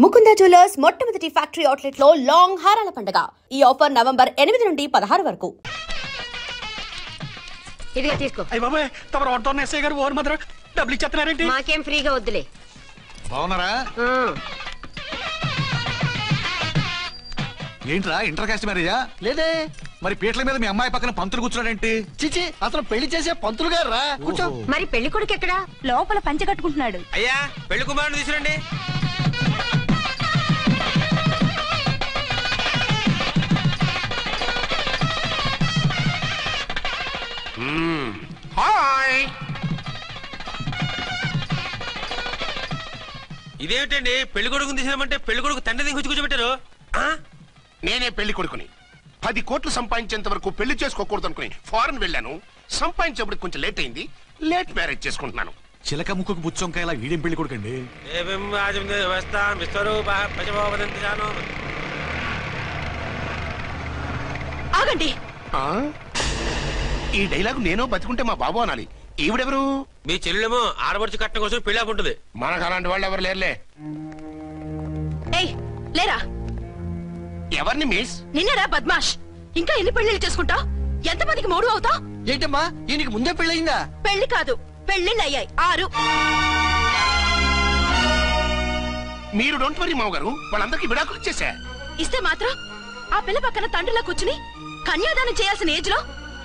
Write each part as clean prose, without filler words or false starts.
Mukunda jewellers మొట్టమొదటి factory outlet లో long హారాల పండుగ. ఈ ఆఫర్ నవంబర్ 8 నుండి 16 వరకు. ఇదిగా తీసుకో. అయ్య బాబాయ్, తమరు ఆటోన్ ఎస్ఐ గారు ఓన్ మాత్రం డబ్బులు ఇచ్చేస్తున్నారేంటి? మాకేం ఫ్రీగా వద్దులే. బాగున్నారా? ఏంట్రా ఇంటర్ కాస్ట్ మ్యారేజా? లేదే. మరి పీటల మీద మీ అమ్మాయి పక్కన పంతులు కూర్చున్నాడేంటి? చిచి, అతను పెళ్లి చేసే పంతులు గారు రా. కూర్చో. మరి పెళ్లి కొడుకు ఎక్కడా? లోపల పంచె కట్టుకుంటున్నాడు. అయ్యా, పెళ్లి కుమారుని తీసుకురండి. హాయ్. ఇదేమిటండి, పెళ్లి కొడుకుని తీసినామంటే పెళ్లి కొడుకు తండ్రి దిగి కూర్చోబెట్టారు. నేనే పెళ్లి కొడుకుని 10 కోట్లు సంపాదించేంత వరకు పెళ్లి చేసుకోకూడదు అనుకుని ఫారెన్ వెళ్ళాను. సంపాదించేప్పుడు కొంచెం లేట్ అయింది. లేట్ మ్యారేజ్ చేసుకుంటున్నాను. చిలక ముక్కుకు బుచ్చొంకాయ ఇలా వీడేం పెళ్లి కొడుకండి? ఆగండి. ఈ డైలాగ్ నేను బతికుంటే మా బాబు అనాలి. ఈవిడెవరు? మీ చెల్లెమో ఆడబడుచు కట్టడం కోసం పెళ్లి ఉంటుంది. మనకు అలాంటి వాళ్ళు ఎవరు లేరులే. ఏయ్, లేరా. ఎవరిని మిస్? నిన్నరా బద్మాష్. ఇంకా ఎన్ని పెళ్లిళ్ళు చేసుకుంటా? ఎంతమందికి మూడు అవుతా? ఏంటమ్మా, ఈయనకి ముందే పెళ్ళయిందా? పెళ్లి కాదు, పెళ్లిళ్ళు అయ్యాయి 6. మీరు డోంట్ వరీ మావ గారు, వాళ్ళందరికీ విడాకులు ఇచ్చేసా. ఇస్తే మాత్రం ఆ పిల్ల పక్కన తండ్రిలా కూర్చుని కన్యాదానం చేయాల్సిన ఏజ్ లో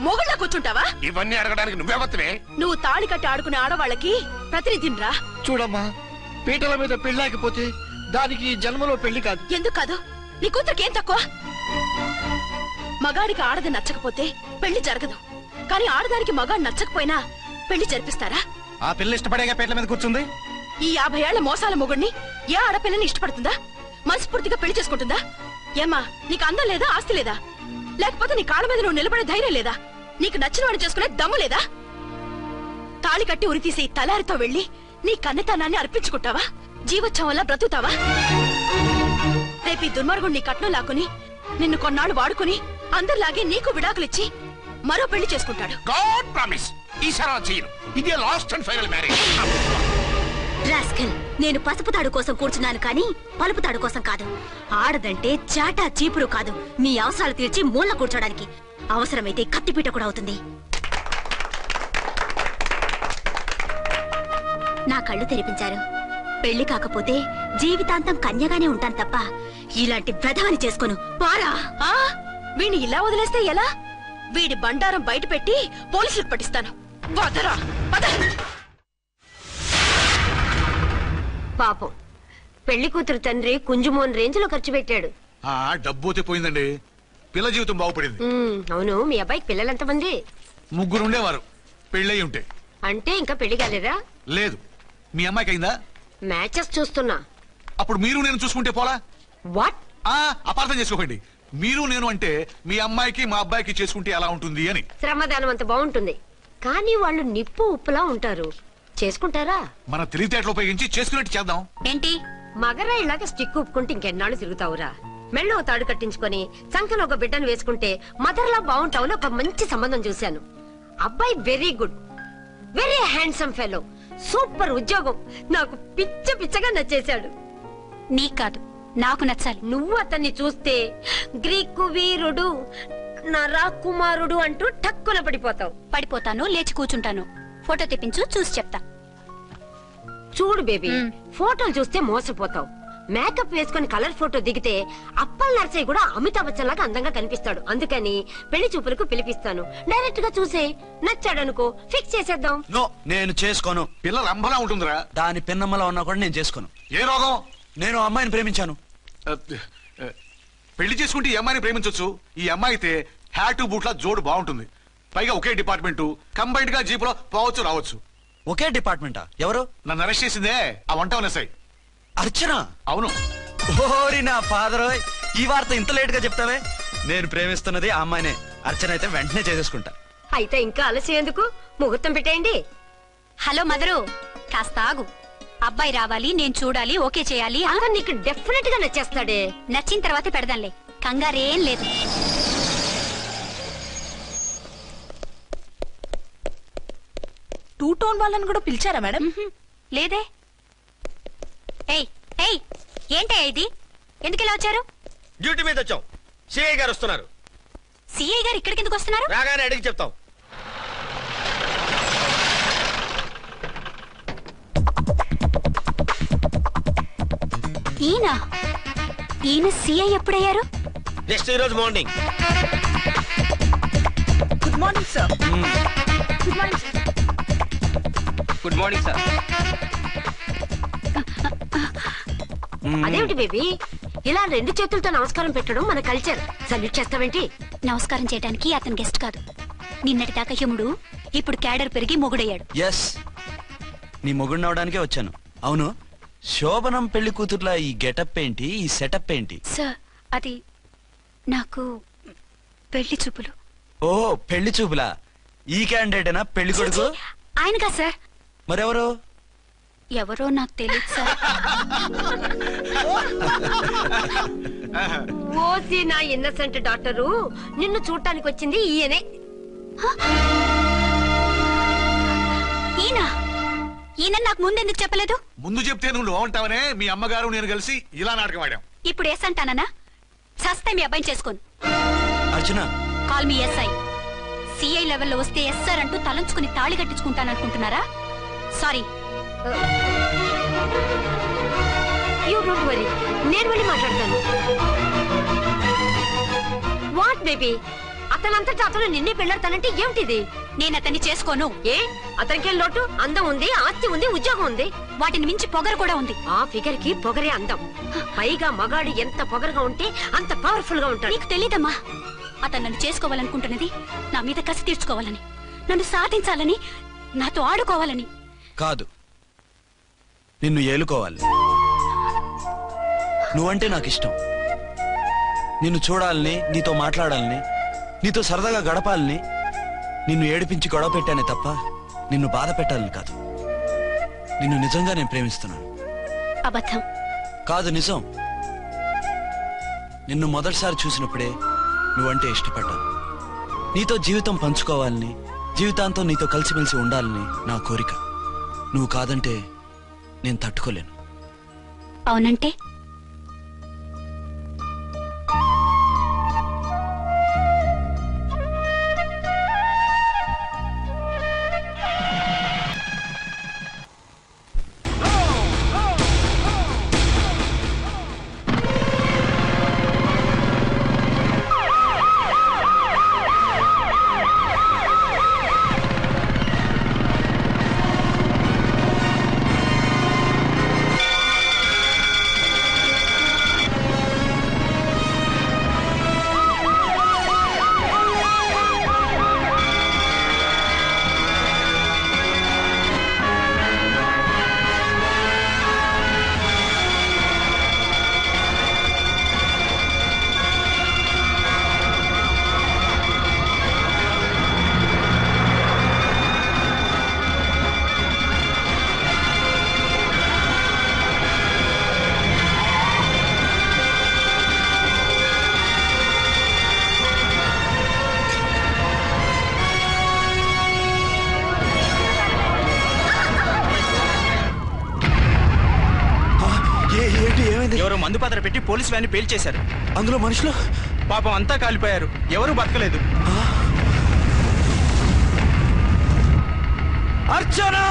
మొగుళ్ళ కూర్చుంటావా? ఇవన్నీ అడగడానికి నువ్వెవత్తవే? నువ్వు తాళి కట్టి ఆడుకునే ఆడవాళ్ళకి ప్రతినిధినిరా. చూడమ్మా, పీటల మీద పెళ్ళాకపోతే దానికి జన్మలో పెళ్లి కాదు. ఎందుకు కాదు? నీ కూతురికేం తక్కువ? మగాడికి ఆడది నచ్చకపోతే పెళ్లి జరగదు. కానీ ఆడదానికి మగాడు నచ్చకపోయినా పెళ్లి జరిపిస్తారా? ఆ పిల్ల ఇష్టపడేగా పీటల మీద కూర్చుంది. ఈ 50 ఏళ్ల మోసాల మొగుడిని ఏ ఆడపిల్లని ఇష్టపడుతుందా? మనస్ఫూర్తిగా పెళ్లి చేసుకుంటుందా? ఏమ్మా, నీకు అందం లేదా, ఆస్తి లేదా? లేకపోతే నీ కాళ్ళ మీద నువ్వు నిలబడే ధైర్యం లేదా? నీకు నచ్చిన వాడిని చేసుకునే దమ్ము లేదా? తాళి కట్టి ఉరి తీసే ఈ తలారితో వెళ్లి నీ కన్నెతనాన్ని అర్పించుకుంటావా? జీవోత్సవంలా బ్రతుకుతావా? రేపు ఈ దుర్మార్గుడు నీ కట్నం లాక్కుని నిన్ను కొన్నాళ్ళు వాడుకుని అందరిలాగే నీకు విడాకులిచ్చి మరో పెళ్లి చేసుకుంటాడు. గాడ్ ప్రామిస్, ఈసారి చేయను. ఇదే last and final marriage. Rascal, నేను పసుపు తాడు కోసం కూర్చున్నాను కానీ పలుపు తాడు కోసం కాదు. ఆడదంటే చాటా చీపురు కాదు, నీ అవసరాలు తీర్చి మూల కూర్చోడానికి. అవసరమైతే కత్తిపీట కూడా అవుతుంది. నా కళ్ళు తెరిపించారు. పెళ్లి కాకపోతే జీవితాంతం కన్యగానే ఉంటాను తప్ప ఇలాంటి ప్రధాని చేసుకోను. పారా. వీణ్ణి ఇలా వదిలేస్తే ఎలా? వీడి బండారం బయట పెట్టి పోలీసులకు పట్టిస్తాను. వదరా, వద. పాపం, పెళ్లి కూతురు తండ్రి కుంజుమోన్ రేంజ్ లో ఖర్చు పెట్టాడు. ఆ డబ్బు పోయిందండి, పిల్ల జీవితం బాగుపడింది. అవును, మీ అబ్బాయికి పిల్లలు ఎంతమంది? 3 ఉండేవారు, పెళ్ళయి ఉంటే. అంటే ఇంకా పెళ్లి కాలేదా? లేదు. మీ అమ్మాయికి అయిందా? మ్యాచెస్ చూస్తున్నా. అప్పుడు మీరు నేను చూసుకుంటే పోలా? వాట్? అపార్థం చేసుకోకండి. మీరు నేను అంటే మీ అమ్మాయికి మా అబ్బాయికి చేసుకుంటే ఎలా ఉంటుంది అని. శ్రమదానం అంత బాగుంటుంది, కానీ వాళ్ళు నిప్పు ఉప్పులా ఉంటారు. చేసుకుంటారా? మన తెలివితేటలు ఉపయోగించి చేసుకున్నట్టు చేద్దాం. ఏంటి మగరా ఇలాగ స్టిక్ ఉప్పుకుంటే ఇంకెన్నాళ్ళు తిరుగుతావురా? మెళ్ళో తాడు కట్టించుకొని సంఖ్యలో ఒక బిడ్డను వేసుకుంటే మదర్లా బాగుంటావుని ఒక మంచి సంబంధం చూశాను. అబ్బాయి very good, very handsome fellow, super ఉద్యోగం. నాకు పిచ్చగా నచ్చేశాడు. నీకు కాదు, నాకు నచ్చాలి. నువ్వు అతన్ని చూస్తే గ్రీకు వీరుడు, నా రాకుమారుడు అంటూ టక్కున పడిపోతావు. పడిపోతాను, లేచి కూర్చుంటాను. ఫోటో తెప్పించు, చూసి చెప్తా. చూడు బేబీ, ఫోటోలు చూస్తే మోసపోతావు. మేకప్ వేసుకుని కలర్ ఫోటో దిగితే అప్పల్ నర్సయ్య కూడా అమితాబ్ బచ్చన్ లాగా అందంగా కనిపిస్తాడు. అందుకని పెళ్లి చూపులకు పిలిపిస్తాను. డైరెక్ట్ గా చూసే నచ్చాడనుకో, ఫిక్స్ చేసేద్దాం. నో, నేను చేసుకోను. పిల్ల రంభలా ఉంటుందిరా. దాని పిన్నమ్మలా ఉన్నా కూడా నేను చేసుకోను. ఏ రోగం? నేను అమ్మాయిని ప్రేమించాను. పెళ్లి చేసుకుంటే ఈ అమ్మాయిని ప్రేమించొచ్చు. ఈ అమ్మాయి అయితే హ్యాటు బూట్ల జోడు బాగుంటుంది. పైగా ఒకే డిపార్ట్మెంట్, కంబైన్డ్ గా జీపులో పోవచ్చు రావచ్చు. ఒకే డిపార్ట్మెంటా? ఎవరు? నన్ను అరెస్ట్ చేసిందే ఆ వంట ఉన్నసాయి. అర్చన? అవును. ఓరి నా ఫాదర్, ఈ వార్త ఇంత లేట్ గా చెప్తావే. నేను ప్రేమిస్తున్నది ఆ అమ్మాయినే. అర్చన అయితే వెంటనే చేసేసుకుంటా. అయితే ఇంకా ఆలస్యం ఎందుకు, ముహూర్తం పెట్టేయండి. హలో మదరు, కాస్త ఆగు. అబ్బాయి రావాలి, నేను చూడాలి, ఓకే చేయాలి. నీకు డెఫినెట్ గా నచ్చేస్తాడే. నచ్చిన తర్వాత పెడదాంలే, కంగారేం లేదు. టూ టోన్ వాళ్ళని కూడా పిలిచారా మేడం? లేదే. ఏయ్ ఏయ్, ఏంటే ఇది? ఎందుకు ఇలా వచ్చారు? డ్యూటీ మీద వచ్చాం. సిఐ గారు వస్తున్నారు. సిఐ గారు ఇక్కడికి ఎందుకు వస్తున్నారు? రాగానే అడిగి చెప్తాం. ఈయన సిఐ ఎప్పుడయ్యారు? నెక్స్ట్ ఈ రోజు morning. Good morning sir. Good morning sir. Good morning sir. అదేమిటి బేబీ, ఇలా 2 చేతులతో నమస్కారం పెట్టడం మన కల్చర్. సల్యూట్ చేస్తావేంటి? నమస్కారం చేయడానికి అతను గెస్ట్ కాదు. నిన్నటి దాకా యముడు, ఇప్పుడు క్యాడర్ పెరిగి మొగుడయ్యాడు. ఎస్, నీ మొగుడినవడానికే వచ్చాను. అవును, శోభనం పెళ్లి కూతుర్లా ఈ గెటప్ ఏంటి, ఈ సెటప్ ఏంటి? సార్, అది నాకు పెళ్లి చూపులు. ఓ, పెళ్లి చూపులా? ఈ క్యాండిడేటేనా పెళ్లి కొడుకు? ఆయనగా సార్. మరెవరు? ఎవరో నాకు తెలియదు సార్. ఓసి నా ఇన్నసెంట్ డాక్టరు, నిన్ను చూడటానికి వచ్చింది ఈయనే. ఈయన నాకు ముందెందుకు చెప్పలేదు? ముందు చెప్తే నువ్వు బాగుంటావనే మీ అమ్మగారు నేను కలిసి ఇలా నాటకం ఆడాం. ఇప్పుడు ఎస్ అంటానా? సస్తే మీ అబ్బాయిని చేసుకోను. అర్చన, కాల్ మీ ఎస్ఐ. సిఐ లెవెల్లో వస్తే ఎస్ఆర్ అంటూ తలంచుకుని తాళి కట్టించుకుంటాననుకుంటున్నారా? సారీ. యూ డోంట్ వరీ, నేను వెళ్ళి మాట్లాడతాను. వాట్ బేబీ, అతనంతటా అతను నిన్నే పెళ్ళాడతానంటే ఏమిటిది? నేను అతన్ని చేసుకోను. ఏ, అతనికేం లోటు? అందం ఉంది, ఆస్తి ఉంది, ఉద్యోగం ఉంది. వాటిని మించి పొగరు కూడా ఉంది. ఆ ఫిగర్ కి పొగరే అందం. పైగా మగాడు ఎంత పొగరుగా ఉంటే అంత పవర్ఫుల్ గా ఉంటాడు. నీకు తెలీదమ్మా, అతను నన్ను చేసుకోవాలనుకుంటున్నది నా మీద కసి తీర్చుకోవాలని, నన్ను సాధించాలని, నాతో ఆడుకోవాలని కాదు, నిన్ను ఏలుకోవాలి. నువ్వంటే నాకు ఇష్టం. నిన్ను చూడాలని, నీతో మాట్లాడాలని, నీతో సరదాగా గడపాలని, నిన్ను ఏడిపించి గొడవ పెట్టానే తప్ప నిన్ను బాధ పెట్టాలని కాదు. నిన్ను నిజంగా నేను ప్రేమిస్తున్నాను. అబద్ధం కాదు, నిజం. నిన్ను మొదటిసారి చూసినప్పుడే నువ్వంటే ఇష్టపడ్డాను. నీతో జీవితం పంచుకోవాలని, జీవితాంతం నీతో కలిసిమెలిసి ఉండాలని నా కోరిక. నువ్వు కాదంటే నేను తట్టుకోలేను. అవునంటే? ఎవరో మందు పాత్ర పెట్టి పోలీసు వ్యాన్ని పేల్చేశారు. అందులో మనుషులు పాపం అంతా కాలిపోయారు. ఎవరూ బతకలేదు. అర్చనా!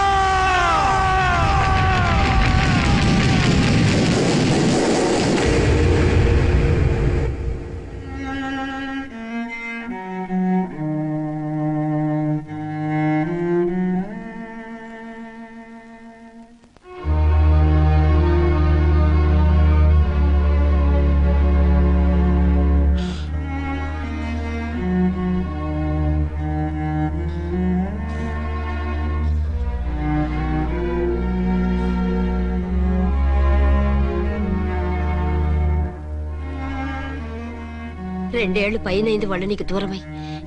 రెండేళ్లు పైనైంది వాళ్ళు నీకు దూరమై.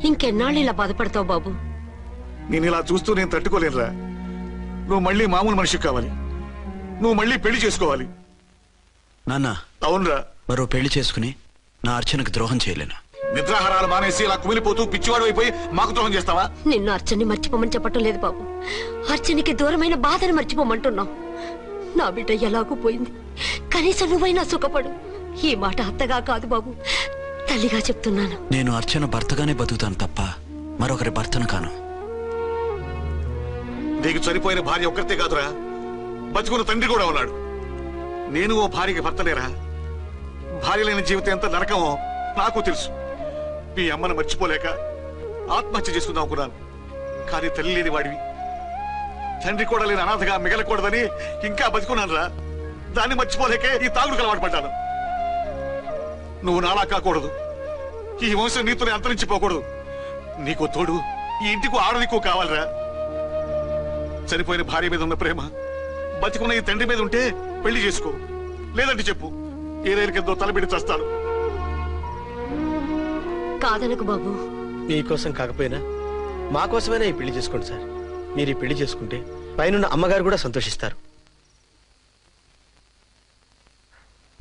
ఇంకెన్నాళ్ళు ఇలా బాధపడతావు బాబు? నేను ఇలా చూస్తూ నేను తట్టుకోలేనురా. నువ్వు మళ్ళీ మామూలు మనిషి కావాలి. నువ్వు మళ్ళీ పెళ్లి చేసుకోవాలి. నాన్న, అవునరా. మరో పెళ్లి చేసుకుని నా అర్చనకు ద్రోహం చేయలేను. నిద్రాహారాలు మానేసి ఇలా కుమిలిపోతూ పిచ్చివాడు అయిపోయి మాకు ద్రోహం చేస్తావా? నిన్ను అర్చన్ని మర్చిపోమని చెప్పటం లేదు బాబు. అర్చనికి దూరమైన బాధను మర్చిపోమంటున్నావు. నా బిడ్డ ఎలాగూ పోయింది, కనీసం నువ్వైనా సుఖపడు. ఈ మాట అత్తగా కాదు బాబు, తల్లిగా చెప్తున్నాను. నేను అర్చన భర్తగానే బతుకుతాను తప్ప మరొకరి భర్తను కాను. నీకు చనిపోయిన భార్య ఒక్కరితే కాదురా, బతుకున్న తండ్రి కూడా ఉన్నాడు. నేను ఓ భార్యకి భర్తలేరా? భార్య లేని జీవితం ఎంత నరకమో నాకు తెలుసు. మీ అమ్మను మర్చిపోలేక ఆత్మహత్య చేసుకుందాం అనుకున్నాను. కానీ తల్లి లేని వాడివి, తండ్రి కూడా లేని అనాథగా మిగలకూడదని ఇంకా బతుకున్నాను రా. దాన్ని మర్చిపోలేకే ఈ తాగుడుకు అలవాటు పడ్డాను. నువ్వు నాలా కాకూడదు, ఈ వంశం నీతోనే అంతరించిపోకూడదు. నీకు తోడు ఈ ఇంటికి ఆడదికు కావాలిరా. చనిపోయిన భార్య మీద ఉన్న ప్రేమ బతికున్న ఈ తండ్రి మీద ఉంటే పెళ్లి చేసుకో, లేదంటే చెప్పు, ఏ రైలుకెంతో తలబెట్టి చేస్తాను. కాదనకు బాబు. మీకోసం కాకపోయినా మా కోసమైనా ఈ పెళ్లి చేసుకోండి సార్. మీరు ఈ పెళ్లి చేసుకుంటే పైన అమ్మగారు కూడా సంతోషిస్తారు.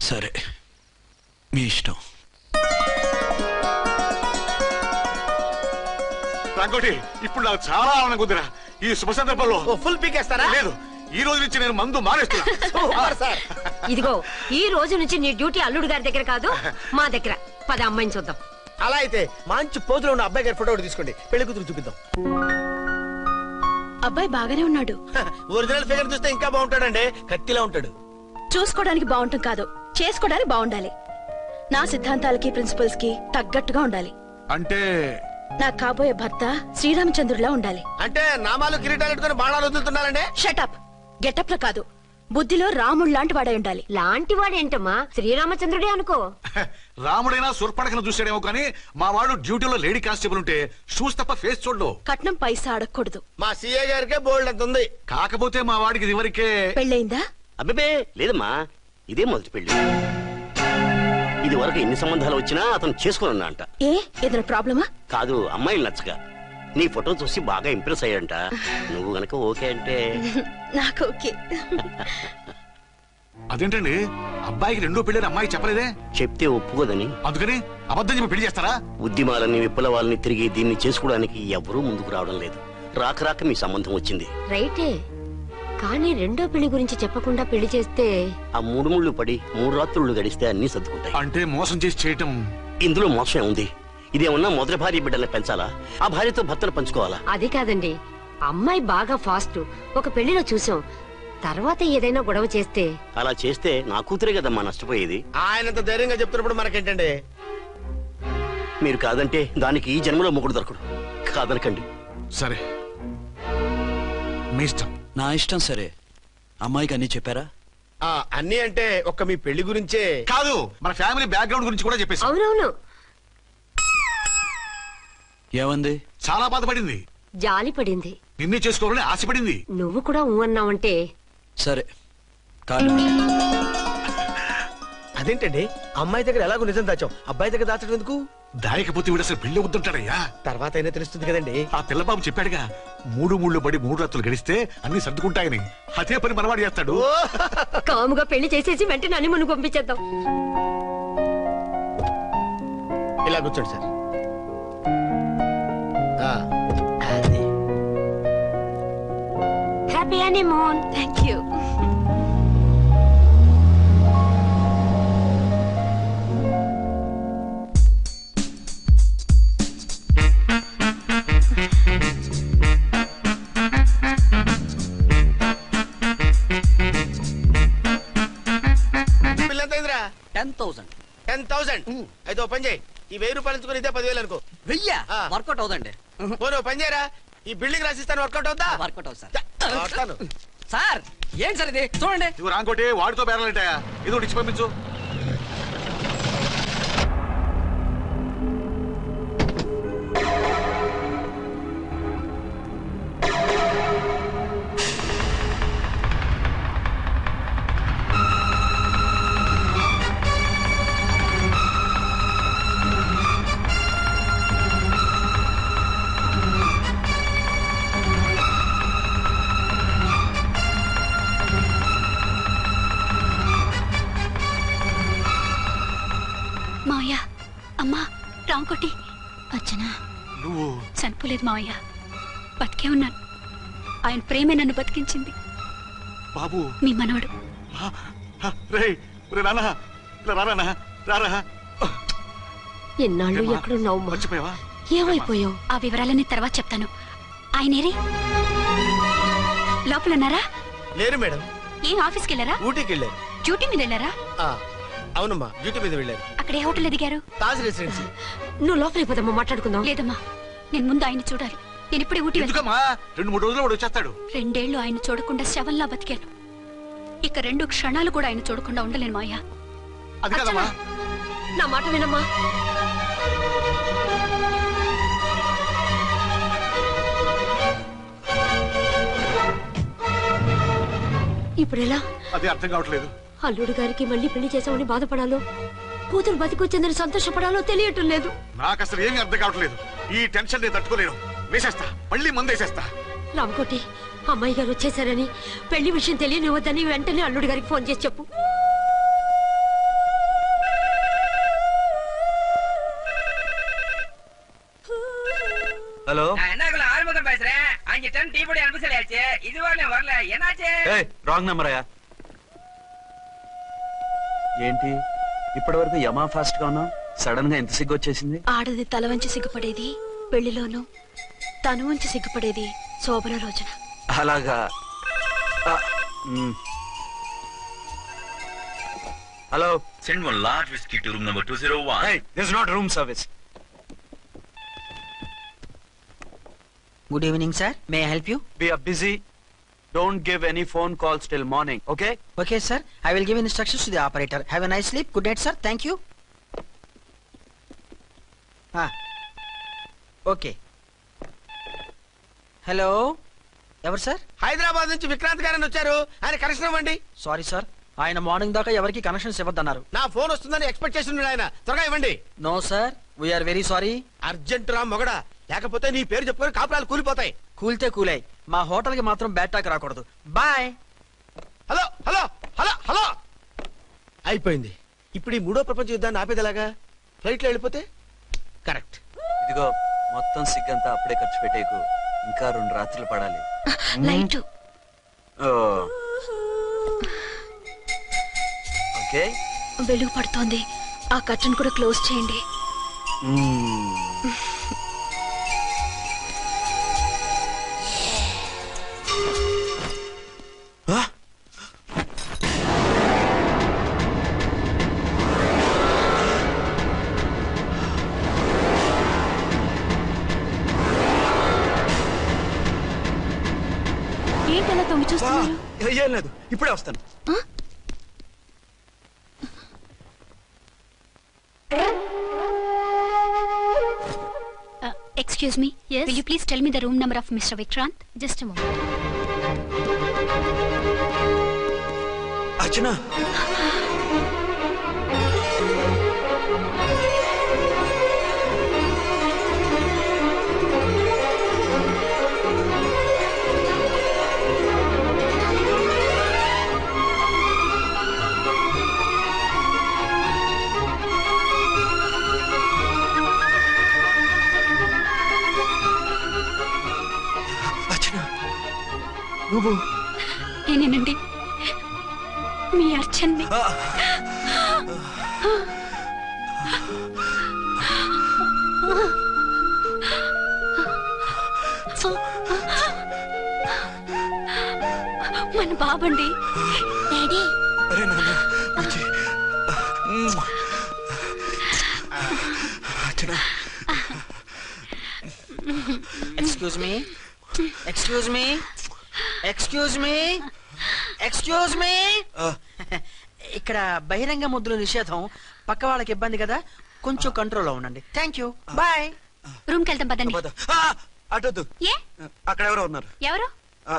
సరే, మీ ఇష్టం. రాంకోటి, ఇప్పుడు నాకు చాలా ఆనందంగా ఉందిరా. ఈ శుభ సందర్భంలో ఫుల్ పీకేస్తారా? లేదు, ఈ రోజు నుంచి నేను మందు మానేస్తున్నా. ఇదిగో, ఈ రోజు నుంచి నీ డ్యూటీ అల్లుడు గారి దగ్గర కాదు, మా దగ్గర. పద అమ్మాయిని చూద్దాం. అలా అయితే మంచి పోజులో ఉన్న అబ్బాయి గారి ఫోటో ఒకటి తీసుకోండి, పెళ్లి కూతురు చూపిద్దాం. అబ్బాయి బాగానే ఉన్నాడు. ఒరిజినల్ ఫిగర్ చూస్తే ఇంకా బాగుంటాడండి, కత్తిలా ఉంటాడు. చూసుకోవడానికి బాగుంటాం కాదు, చేసుకోవడానికి బాగుండాలి. నా సిద్ధాంతాలకి ప్రిన్సిపల్స్ కి తగ్గట్టుగా ఉండాలి. అంటే నా కాబోయే భర్త శ్రీరామచంద్రుడిలా ఉండాలి. అంటే నామాలు కిరీటాలు పెట్టుకుని బాణాలు వదులుతున్నారంటే? షటప్. గెటప్ లో కాదు, బుద్ధిలో రాముడు లాంటి వాడే ఉండాలి. లాంటి వాడేంటమ్మా, శ్రీరామచంద్రుడే అనుకో. రాముడైనా సుర్పడకను చూసాడేమో కానీ మా వాడు డ్యూటీలో లేడీ కానిస్టేబుల్ ఉంటే షూస్ తప్ప ఫేస్ చూడడు. కట్నం పైసా అడగకూడదు. మా సీఏ గారికే బోల్డ్ అంత ఉంది. కాకపోతే మా వాడికి ఇదివరకే పెళ్ళయిందా? అబ్బే లేదమ్మా, ఇదే మొదటి పెళ్లి. ఇది వరకు ఎన్ని సంబంధాలు వచ్చినా అతను చేసుకున్నా అంట. ఏ ఏదైనా ప్రాబ్లమా? కాదు, అమ్మాయిలు నచ్చగా నీ ఫోటో చూసి బాగా ఇంప్రెస్ అయ్యాడంట. నువ్వు గనక ఓకే అంటే నాకు ఓకే. అదేంటండి, అబ్బాయికి రెండో పెళ్లి అమ్మాయి చెప్పలేదే? చెప్తే ఒప్పుకోదని. అందుకని అబద్ధం చెప్పి పెళ్లి చేస్తారా? ఉద్యమాలని విప్లవాలని తిరిగి దీన్ని చేసుకోవడానికి ఎవరూ ముందుకు రావడం లేదు. రాక రాక మీ సంబంధం వచ్చింది. రైటే, కానీ రెండో పెళ్లి గురించి చెప్పకుండా పెళ్లి చేస్తే ఆ 3 ముళ్ళు పడి 3 రాత్రులు గడిస్తే అన్ని సర్దుకుంటాయి. అంటే మోసం చేసి చేయటం? ఇందులో మోసం ఉంది. ఇదేమన్నా మొదటి భార్య బిడ్డల్ని పెంచాలా, ఆ భార్యతో భర్తలు పంచుకోవాలా? అది కాదండి, అమ్మాయి బాగా ఫాస్ట్. ఒక పెళ్లిలో చూసాం, తర్వాత ఏదైనా గొడవ చేస్తే. అలా చేస్తే నా కూతురే కదమ్మా నష్టపోయేది. ఆయనంత ధైర్యంగా చెప్తున్నప్పుడు మనకేంటండి? మీరు కాదంటే దానికి ఈ జన్మలో మొగుడు దొరకడు. కాదనకండి. సరే, మీ ఇష్టం. నా ఇష్టం. సరే, అమ్మాయికి అన్ని చెప్పారా? అన్ని అంటే ఒక్క మీ పెళ్లి గురించే కాదు, మన ఫ్యామిలీ బ్యాక్గ్రౌండ్ గురించి కూడా చెప్పేసి. అవునవును. ఏమంది? చాలా బాధపడింది, జాలి పడింది, నిన్నే చేసుకోవాలని ఆశపడింది. నువ్వు కూడా అన్నావంటే. సరే కాదు. అదేంటండి, అమ్మాయి దగ్గర ఎలాగో నిజం దాచాం, అబ్బాయి దగ్గర దాచడం ఎందుకు? దాయకపోతే వీడు అసలు పెళ్లి వద్దంటాడయ్యా. తర్వాత అయినా తెలుస్తుంది కదండి. ఆ పిల్లబాబు చెప్పాడుగా, 3 ముళ్ళు పడి 3 రాత్రులు గడిస్తే అన్ని సర్దుకుంటాయని. అదే పని మనవాడు చేస్తాడు. కాముగా పెళ్లి చేసేసి వెంటనే అన్ని మును పంపించేద్దాం. ఇలా కూర్చోండి sir. Happy honeymoon. Thank you. పిల్లంతైందిరా? 10,000. 10,000. అయితే ఓ పని చేయి, ఈ 1000 రూపాయలు ఎంచుకుని ఇదే 10,000 అనుకో. 1000 వర్కౌట్ అవుదండి. పోను పని చేయరా, ఈ బిల్డింగ్ రాసిస్తాను, వర్కౌట్ అవుతా? వర్కౌట్ అవుతుంది సార్. సార్ ఏంటి సార్ ఇది? చూడండి. ఇవి రాంకోటి, వాడితో బేరాలంటాయా? ఇది ఒకటి ఇచ్చి పంపించు. మావయ్య, అమ్మా, రాంకోటి. అర్చన, నువ్వు చనిపోలేదు మావయ్య, బతికే ఉన్నాను. ఆయన ప్రేమే నన్ను బతికించింది. బాబు మీ మనవడు. రే నాన్న రారా రారా. ఎన్నాళ్ళు ఎక్కడున్నావు? మర్చిపోయావా? ఏమైపోయావు? ఆ వివరాలన్నీ తర్వాత చెప్తాను. ఆయనేరి లోపల ఉన్నారా? లేరు మేడం. ఏం ఆఫీస్కి వెళ్ళారా? ఊటీకి వెళ్ళారు. డ్యూటీ మీద వెళ్ళారా? అవునమ్మా, డ్యూటీ మీద వెళ్ళారు. అక్కడ ఏ హోటల్ ఎదిగారు? తాజ్ రెసిడెన్సీ. నువ్వు లోపలికి పోదమ్మా, మాట్లాడుకుందాం. లేదమ్మా, నేను ముందు ఆయన చూడాలి. నేను ఇప్పుడే ఊటీ ఎందుకమ్మా? 2-3 రోజుల్లో వాడు వచ్చేస్తాడు. 2 ఏళ్లు ఆయన చూడకుండా శవంలా బతికాను. ఇక 2 క్షణాలు కూడా ఆయన చూడకుండా ఉండలేను మాయా. అది కదమ్మా. నా మాట వినమ్మా. ఇప్పుడు ఎలా? అది అర్థం కావట్లేదు. అల్లుడు గారికి మళ్ళీ పెళ్లి చేసామని బాధపడాలో, కూతురు బతికొచ్చిందని సంతోషపడాలో తెలియటం లేదు. నాకు అసలు ఏమీ అర్థం కావట్లేదు. ఈ టెన్షన్ నేను తట్టుకోలేను. వేసేస్తా, మళ్ళీ మందేసేస్తా. రామకోటి, అమ్మాయి గారు వచ్చేసారని, పెళ్లి విషయం తెలియనివ్వద్దని వెంటనే అల్లుడు గారికి ఫోన్ చేసి చెప్పు. ஹலோ என்ன ஆறுமுகம் பேசுறேன். 5 டன் டீ பொடி அனுப்ப சொல்லியாச்சு. இதுவரை வரல. என்னாச்சு? రాంగ్ నెంబర్ అయ్యా. ఏంటి ఇప్పటి వరకు యమా ఫాస్ట్ గా ఉన్నావు, సడన్ గా ఎంత సిగ్గు వచ్చేసింది? ఆడది తల వంచి సిగ్గుపడేది పెళ్లిలోను, తను వంచి సిగ్గుపడేది శోభన రోజున. అలాగా. Hello, send one large whiskey to room number 201. Hey, this is not room service. Good evening, sir. May I help you? We are busy. Don't give any phone calls till morning, okay? Okay, sir. I will give instructions to the operator. Have a nice sleep. Good night, sir. Thank you. Okay. Hello. ఎవరు sir? Hyderabad నుంచి విక్రాంత్ గారని వచ్చారు. ఆయన connection ఇవ్వండి. Sorry sir, ఆయన morning దాకా ఎవరికి connections ఇవ్వద్దన్నారు. నా ఫోన్ వస్తుందని ఎక్స్పెక్ట్ చేస్తున్నాడు ఆయన. త్వరగా ఇవ్వండి. No sir, we're very sorry. Urgent రా మొగడా, లేకపోతే నీ పేరు చెప్పుకొని కాపురాలు కూలిపోతాయి. కూల్తే కూలాయి, మా హోటల్ కి మాత్రం బ్యాడ్ టాక్ రాకూడదు. Bye. Hello hello hello hello. అయిపోయింది. ఇప్పుడు ఈ 3వ ప్రపంచ యుద్ధాన్ని ఆపేదిలాగా? ఫ్లైట్ లో వెళ్ళిపోతే కరెక్ట్. ఇదిగో మొత్తం సిగ్గంతా అప్పుడే ఖర్చు పెట్టేకు, ఇంకా 2 రాత్రులు పడాలి. లైట్. ఓకే, వెలుగు పడుతోంది. ఆ కర్టన్ కూడా క్లోజ్ చేయండి. ఏంటలా తొంగి చూస్తున్నారు? ఏం లేదు, ఇప్పుడే వస్తాను. Excuse me. Yes. Will you please tell me the room number of Mr. Vikrant? Just a moment. Archana. నువ్వు? నేనేనండి, మీ అర్చన్ని. మన బాబండి. డాడీ. అరే నాన్న, excuse me, excuse me, excuse me, excuse me. ఇక్కడ బహిరంగ ముద్దుల నిషేధం, పక్క వాళ్ళకి ఇబ్బంది కదా, కొంచెం కంట్రోల్లో ఉండండి. Thank you, bye. రూమ్ కి వెళ్తాం పదండి. అటొద్దు, అక్కడ ఎవరో ఉన్నారు. ఎవరు?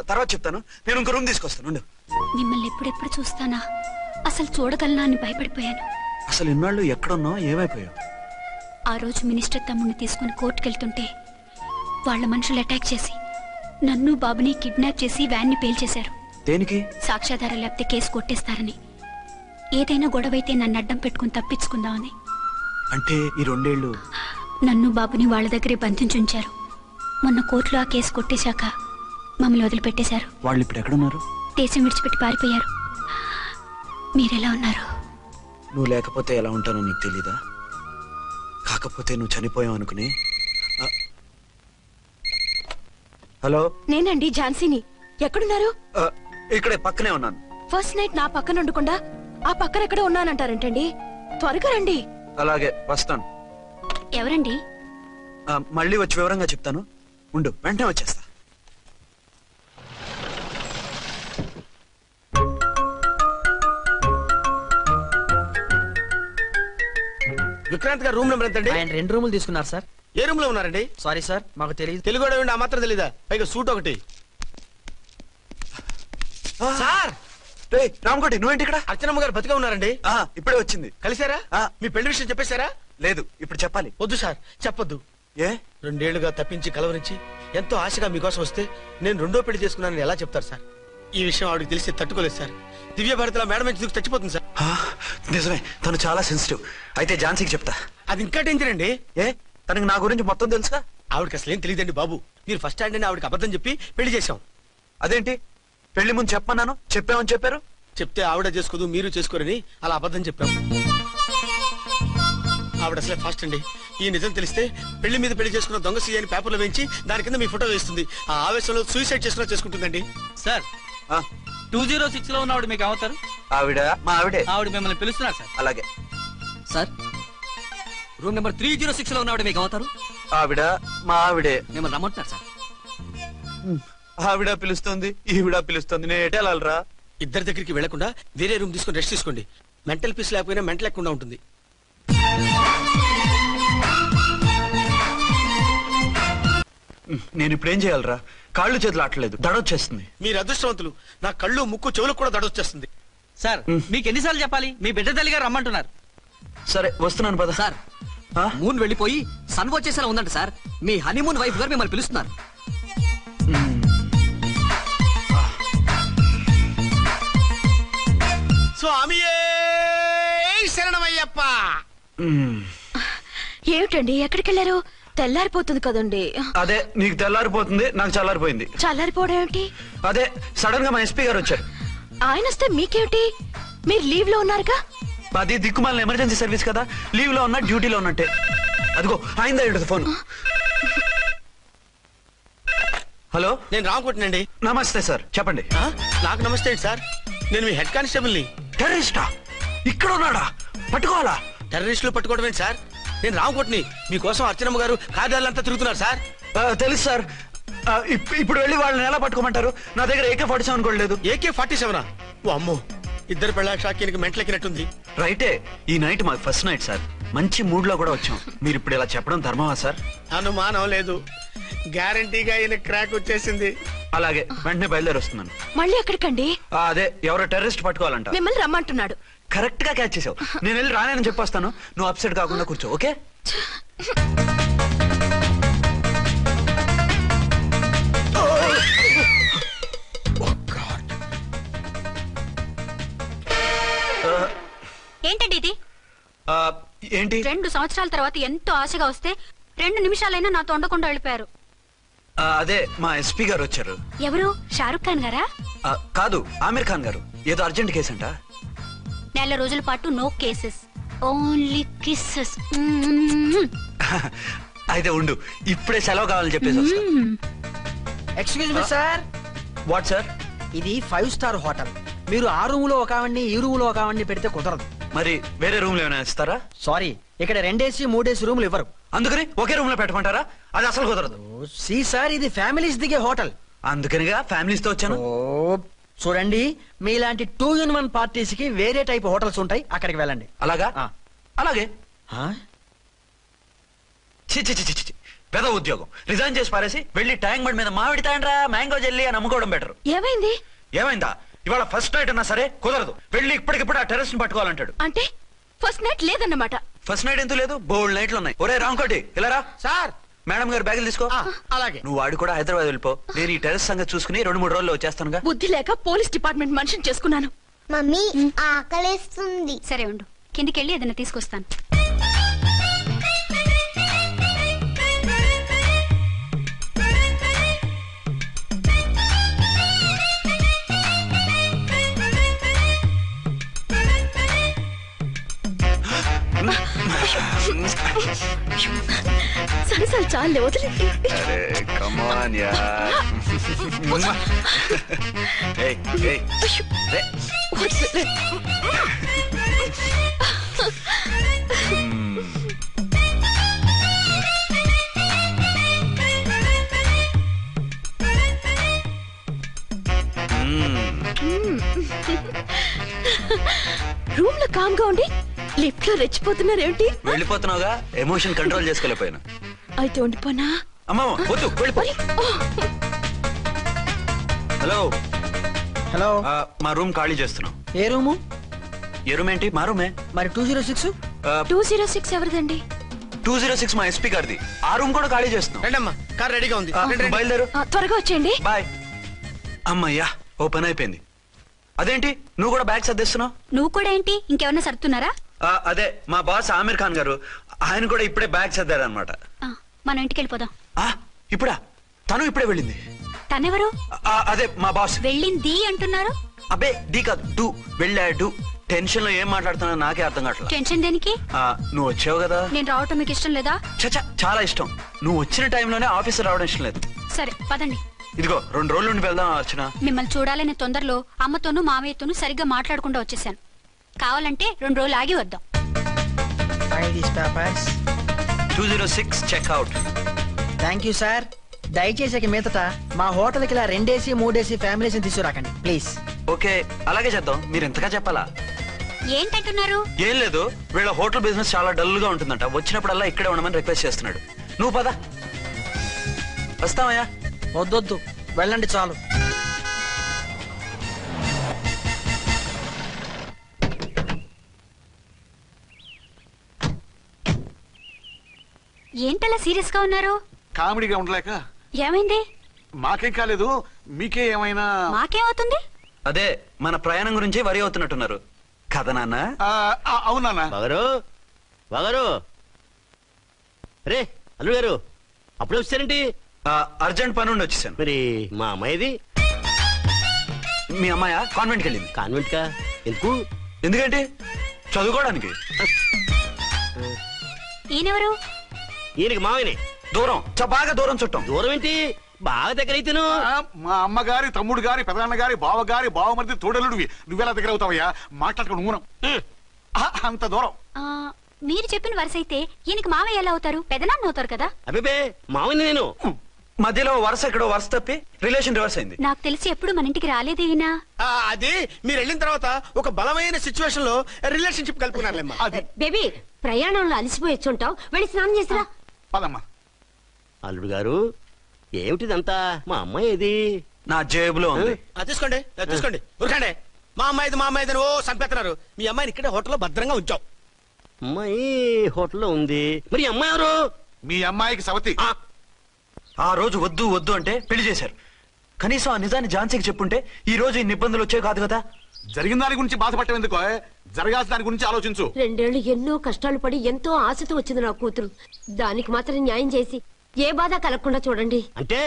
తర్వాత చెప్తాను. నేను ఇంకో రూమ్ తీసుకొస్తాను. మిమ్మల్ని ఎప్పుడెప్పుడు చూస్తానా, అసలు చూడగలనా అని భయపడిపోయాను. అసలు ఇన్నాళ్ళు ఎక్కడున్నావు, ఏమైపోయావు? ఆ రోజు మినిస్టర్ తమ్ముడిని తీసుకుని కోర్టుకెళ్తుంటే వాళ్ళ మనుషులు అటాక్ చేసి నన్ను బాబుని కిడ్నాప్ చేసి వ్యాన్ని పేల్చేశారు. దేనికి? సాక్ష్యాధారం లేకపోతే కేసు కొట్టేస్తారని. ఏదైనా గొడవైతే నన్ను అడ్డం పెట్టుకుని తప్పించుకుందామని. అంటే ఈ 2 ఏళ్ళు నన్ను బాబుని వాళ్ళ దగ్గరే బంధించుంచారు. మొన్న కోర్టులో ఆ కేసు కొట్టేశాక మమ్మల్ని వదిలిపెట్టేశారు. వాళ్ళు ఇప్పుడు ఎక్కడున్నారు? దేశం విడిచిపెట్టి పారిపోయారు. మీరెలా ఉన్నారు? నువ్వు లేకపోతే ఎలా ఉంటానో నీకు తెలీదా? కాకపోతే నువ్వు చనిపోయావు అనుకుని. హలో, నేనండి ఝాన్సీని. ఎక్కడున్నారు? ఇక్కడే పక్కనే ఉన్నాను. ఫస్ట్ నైట్ నా పక్కన ఉండకుండా ఆ పక్కన ఎక్కడ ఉన్నానంటారంటండి. త్వరగా రండి. అలాగే వస్తాను. ఎవరండి? మళ్ళీ వచ్చి వివరంగా చెప్తాను. ఉండు, వెంటనే వచ్చేస్తా. విక్రాంత్ గారు రూమ్ నెంబర్ ఎంతండి? ఆయన 2 రూములు తీసుకున్నారు సార్. ఏ రూమ్ లో ఉన్నారండి? సారీ సార్, మాకు తెలియదు. తెలుగు ఆ మాత్రం తెలీదా? పైగా సూట్ ఒకటి. సార్ రామకోటి, నువ్వేంటి ఇక్కడ? అర్చనమ్మ గారు బతిగా ఉన్నారండి. ఇప్పుడే వచ్చింది. కలిసారా? మీ పెళ్లి విషయం చెప్పేశారా? లేదు, ఇప్పుడు చెప్పాలి. వద్దు సార్, చెప్పొద్దు. ఏ? 2 ఏళ్లుగా తప్పించి కలవరించి ఎంతో ఆశగా మీకోసం వస్తే నేను 2వ పెళ్లి చేసుకున్నానని ఎలా చెప్తారు సార్? ఈ విషయం ఆవిడకి తెలిసి తట్టుకోలేదు సార్. దివ్య భారతిలో మేడం నుంచి దూకి చచ్చిపోతుంది సార్. నిజమే, తను చాలా సెన్సిటివ్. అయితే ఝాన్సీకి చెప్తా. అది ఇంకా డేంజర్ అండి. ఏ? తనకి నా గురించి మొత్తం తెలుసా? ఆవిడకి అసలు ఏం తెలియదండి బాబు. మీరు ఫస్ట్ హ్యాండ్ అని ఆవిడకి అబద్ధం చెప్పి పెళ్లి చేశాం. అదేంటి? పెళ్లి ముందు చెప్పమన్నాను, చెప్పామని చెప్పారు. చెప్తే ఆవిడ చేసుకోదు, మీరు చేసుకోరని అలా అబద్ధం చెప్పాము. ఆవిడ అసలే ఫాస్ట్ అండి. ఈ నిజం తెలిస్తే పెళ్లి మీద పెళ్లి చేసుకున్న దొంగ సీ అని పేపర్లో వేయించి దాని కింద మీ ఫోటో వేస్తుంది. ఆ ఆవేశంలో సూసైడ్ చేసుకుంటుందండి. సార్ 206 లో ఉన్న ఆవిడ మీకు అవుతారు? ఆవిడ మా ఆవిడే. ఆవిడ మిమ్మల్ని పిలుస్తున్నారు సార్. అలాగే సార్. రూమ్ నెంబర్ 306 లో ఉన్న ఆవిడ మీకు అవుతారు? ఆవిడ మా ఆవిడే. మిమ్మల్ని రమ్మంటున్నారు సార్. ఆవిడ పిలుస్తుంది, ఈవిడ పిలుస్తుంది. నేను ఎటు వెళ్ళాలరా? ఇద్దరి దగ్గరికి వెళ్లకుండా వేరే రూమ్ తీసుకొని రెస్ట్ తీసుకోండి. మెంటల్ పీస్ లేకపోయినా మెంటల్ లేకుండా ఉంటుంది. నేను ఇప్పుడు ఏం చేయాలరా? కాళ్ళు చేతులు ఆటలేదు, దడొచ్చేస్తుంది. మీరు అదృష్టవంతులు. నా కళ్ళు ముక్కు చెవులకు కూడా దడొచ్చేస్తుంది. సార్ మీకు ఎన్నిసార్లు చెప్పాలి? మీ బిడ్డ తల్లి గారు రమ్మంటున్నారు. సరే వస్తున్నాను పద. సార్ మూన్ వెళ్ళిపోయి సన్ వచ్చేసేలా ఉందంట సార్. మీ హనీమూన్ వైఫ్ గారు మిమ్మల్ని పిలుస్తున్నారు. స్వామియే శరణమయ్యప్ప. ఏమిటండి ఎక్కడికి వెళ్ళారు? తెల్లారిపోతుంది కదండి. అదే, నీకు తెల్లారిపోతుంది, నాకు చల్లారిపోయింది. చల్లారిపోవడం ఏమిటి? అదే సడన్ గా మా ఎస్పీ గారు వచ్చారు. ఆయన వస్తే మీకేమిటి? మీరు లీవ్ లో ఉన్నారుగా. అది దిక్కుమాలిన ఎమర్జెన్సీ సర్వీస్ కదా, లీవ్ లో ఉన్నా డ్యూటీలో ఉన్నట్టే. అదిగో ఆయన ఫోన్. హలో, నేను రామకోటినండి. నమస్తే సార్, చెప్పండి. నాకు నమస్తే సార్. నేను మీ హెడ్ కానిస్టేబుల్ ని. టెర్రరిస్టా? ఇక్కడ ఉన్నాడా? పట్టుకోవాలా? టెర్రరిస్టులు పట్టుకోవడం ఏంటి సార్? నేను రామకోటిని. మీకోసం అర్చనమ్మ గారు కార్యాలయంతా తిరుగుతున్నారు సార్. తెలుసు సార్. ఇప్పుడు వెళ్ళి వాళ్ళని ఎలా పట్టుకోమంటారు? నా దగ్గర AK-47 కూడా లేదు. AK-47? ఓ అమ్మో, ఇద్దరు పెళ్ళ షాకీనికి మెంటలెక్కినట్టుంది. రైటే, ఈ నైట్ మాకు ఫస్ట్ నైట్ సార్. మంచి మూడ్ లో కూడా వచ్చాం. మీరు ఇప్పుడు ఇలా చెప్పడం ధర్మమా సార్? అనుమానం లేదు, గ్యారంటీగా ఈయన క్రాక్ వచ్చేసింది. అలాగే, వెంటనే బయలుదేరి వస్తున్నాను. మళ్ళీ ఎక్కడికండి? అదే, ఎవరో టెర్రరిస్ట్ పట్టుకోవాలంట. మిమ్మల్ని రమ్మంటున్నాడు. కరెక్ట్ గా క్యాచ్ చేసావు. నేను వెళ్ళి రానని చెప్పొస్తాను, నువ్వు అప్సెట్ కాకుండా కూర్చో, ఓకే? ఏంటండి ఇది? ఏంటి? 2 సంవత్సరాల తర్వాత ఎంతో ఆశగా వస్తే 2 నిమిషాలైనా నాతో ఉండకుండా వెళ్ళిపోయారు. అదే, మా ఎస్పీ గారు వచ్చారు. ఎవరు? షారుఖ్ ఖాన్ గారా? కాదు, ఆమీర్ ఖాన్ గారు. ఏదో అర్జెంట్ కేసు అంట. 4 రోజుల పాటు నో కేసెస్, ఓన్లీ కిస్సెస్. అయితే ఉండు, ఇప్పుడే సెలవు కావాలని చెప్పేసి వస్తా. Excuse me sir. What sir? ఇది 5 స్టార్ హోటల్. మీరు ఆ రూమ్ లో ఒక ఆవిడ్ని, ఈ రూమ్ లో ఒక ఆవిడ్ని పెడితే కుదరదు. మరి వేరే రూమ్ లో ఏమైనా ఇస్తారా? సారీ, ఇక్కడ 2 AC 3 AC రూములు ఇవ్వరు. అందుకని ఒకే రూమ్ లో పెట్టమంటారా? అది అసలు కుదరదు. సి సార్, ఇది ఫ్యామిలీస్ దిగే హోటల్. అందుకనిగా ఫ్యామిలీస్ తో వచ్చాను. చూడండి, మీలాంటి 2-in-1 పార్టీస్ కి వేరే టైప్ హోటల్స్ ఉంటాయి, అక్కడికి వెళ్ళండి. అలాగా? అలాగే. పెద్ద ఉద్యోగం రిజైన్ చేసి పారేసి వెళ్ళి ట్యాంక్ బండ్ మీద మామిడి తాండ్రా మ్యాంగో జెల్లీ అని అమ్ముకోవడం బెటర్. ఏమైంది? ఏమైందా? ఇవాళ ఫస్ట్ నైట్ అన్నా సరే కుదరదు. వెళ్ళి ఇప్పటికిప్పుడు ఆ టెర్రస్ ని పట్టుకోవాలంటాడు. అంటే ఫస్ట్ నైట్ లేదన్నమాట. ఫస్ట్ నైట్ ఎందుకు లేదు? బోల్డ్ నైట్లు ఉన్నాయి. ఒరే రాంకోటి, ఇలా రా. సార్. మేడం గారు బ్యాగులు తీసుకో. అలాగే. నువ్వు వాడు కూడా హైదరాబాద్ వెళ్ళిపో. నేను ఈ టెర్రస్ సంగతి చూసుకుని 2-3 రోజుల్లో వచ్చేస్తానుగా. బుద్ధి లేక పోలీస్ డిపార్ట్మెంట్ మనిషిని చేసుకున్నాను. మమ్మీ ఆకలేస్తుంది. సరే ఉండు, కిందికెళ్ళి ఏదైనా తీసుకొస్తాను. సరే సరే చాలే వదిలేండి. అరే కమాన్ యార్. ఏయ్ ఏయ్ రే. రూమ్ లో కామ్ గా ఉండి లిఫ్ట్ లో రెచ్చిపోతున్నారేంటి? వెళ్ళిపోతున్నావుగా, ఎమోషన్ కంట్రోల్ చేసుకోలేకపోయినా. అయితే ఉండిపోనా? అమ్మా వద్దు, వెళ్ళిపో. హలో హలో, మా రూమ్ ఖాళీ చేస్తున్నాం. ఏ రూము? ఏ రూమ్ ఏంటి? మా రూమే. మరి 206? 206 ఎవరిదండి? 206 మా ఎస్పీ గారిది. ఆ రూమ్ కూడా ఖాళీ చేస్తున్నాం. రండమ్మా, కార్ రెడీగా ఉంది. బయలుదేరు. త్వరగా వచ్చేయండి. బాయ్. అమ్మయ్యా, ఓ పని అయిపోయింది. అదేంటి నువ్వు కూడా బ్యాగ్ సర్దేస్తున్నావు? నువ్వు కూడా ఏంటి, ఇంకేమన్నా సర్దుతున్నారా? అదే మా బాస్ ఆమీర్ ఖాన్ గారు, ఆయన కూడా ఇప్పుడే బ్యాగ్ సర్దారనమాట. మనం ఇంటికి వెళ్ళిపోదాం. ఇప్పుడా? తను ఇప్పుడే వెళ్ళింది. తనెవరు? అదే మా బాస్. వెళ్ళింది అంటున్నారు. అబ్బే డీ కాదు, డూ. వెళ్ళాడు. టెన్షన్ లో ఏం మాట్లాడుతున్నా నాకే అర్థం కావట్లేదు. టెన్షన్ దేనికి? నువ్వు వచ్చావు కదా. నేను రావటం మీకు ఇష్టం లేదా? చచ్చా, చాలా ఇష్టం. నువ్వు వచ్చిన టైంలోనే ఆఫీసర్ రావడం ఇష్టం లేదు. సరే పదండి. ఇదిగో 2 రోజుల నుండి వెళ్దాం అర్చన. మిమ్మల్ని చూడాలనే తొందరలో అమ్మతోనూ మామయ్యతోనూ సరిగ్గా మాట్లాడకుండా వచ్చేసాను. కావాలంటే 2 రోజులు ఆగి వద్దాం. 206 చెక్అవుట్. Thank you sir. దయచేసి ఇక మీదట మా హోటల్కి ఇలా 2 AC 3 AC ఫ్యామిలీస్ తీసుకురాకండి ప్లీజ్. ఓకే, అలాగే చేద్దాం. మీరు ఎంతగా చెప్పాలా? ఏంటంటున్నారు? ఏం లేదు, వీళ్ళ హోటల్ బిజినెస్ చాలా డల్ గా ఉంటుందంట. వచ్చినప్పుడల్లా ఇక్కడే ఉండమని రిక్వెస్ట్ చేస్తున్నాడు. నువ్వు పద. వస్తావయ్యా? వద్దొద్దు, వెళ్ళండి చాలు. ఏంటలా సీరియస్ గా ఉన్నారు? కామెడీగా ఉండలేక. ఏమైంది? మాకేం కాలేదు, మీకే ఏమైనా? మాకేమవుతుంది? అదే మన ప్రయాణం గురించి వరి అవుతున్నట్టున్నారు కదా నాన్న? అవునా బాగారు? బాగారు రే అల్లు గారు, అప్పుడే వచ్చారేంటి? అర్జెంట్ పని ఉండి వచ్చేసాను. మరి మా అమ్మాయిది? మీ అమ్మాయ కాన్వెంట్కి వెళ్ళింది. కాన్వెంట్ కా? ఎందుకు? ఎందుకంటే చదువుకోవడానికి. ఈయనెవరు? ఈయనకి మావయ్యనే. దూరం, బాగా దూరం చుట్టాం. దూరం ఏంటి, బాగా దగ్గర అయితేను. మా అమ్మగారి, తమ్ముడు గారి, పెదనాన్న గారి, బావగారి, బావమరిది, తోడలుడివి. నువ్వెలా దగ్గర అవుతావయ్యా? మాట్లాడుకుని ఊనం అంత దూరం. మీరు చెప్పిన వరుస అయితే ఈయనకి మావయ్య ఎలా అవుతారు? పెదనాన్న అవుతారు కదా. అబ్బే మావయ్య నేను. మధ్యలో వరుస ఎక్కడో వరుస తప్పి రిలేషన్ రివర్స్ అయింది. నాకు తెలిసి ఎప్పుడు మన ఇంటికి రాలేదు ఈయన. అది మీరు వెళ్ళిన తర్వాత ఒక బలమైన సిచ్యువేషన్ లో రిలేషన్షిప్ కలుపుకున్నారులేమ్మా. బేబీ, ప్రయాణంలో అలసిపోయి వచ్చుంటావు, వెళ్ళి స్నానం చేసిరా. పదమ్మా. అల్లుడు గారు, ఏమిటిదంతా? మా అమ్మాయి ఏది? నా జేబులో ఉంది. తీసుకోండి తీసుకోండి, ఉరకండి. మా అమ్మాయిది ఓ సంపెత్తనారు. మీ అమ్మాయిని ఇక్కడే హోటల్లో భద్రంగా ఉంచావు. అమ్మాయి హోటల్లో ఉంది. మరి అమ్మాయి ఎవరు? మీ అమ్మాయికి సవతి. ఆ రోజు వద్దు వద్దు అంటే పెళ్లి చేశారు. కనీసం ఆ నిజాన్ని ఝాన్సీకి చెప్పుంటే ఈ రోజు ఇన్ని ఇబ్బందులు వచ్చే కాదు కదా. జరిగిన దాని గురించి బాధపడటం ఎందుకో, జరగాల్సిన దాని గురించి ఆలోచించు. 2 ఏళ్లు ఎన్నో కష్టాలు పడి ఎంతో ఆశతో వచ్చింది నా కూతురు. దానికి మాత్రం న్యాయం చేసి ఏ బాధ కలగకుండా చూడండి. అంటే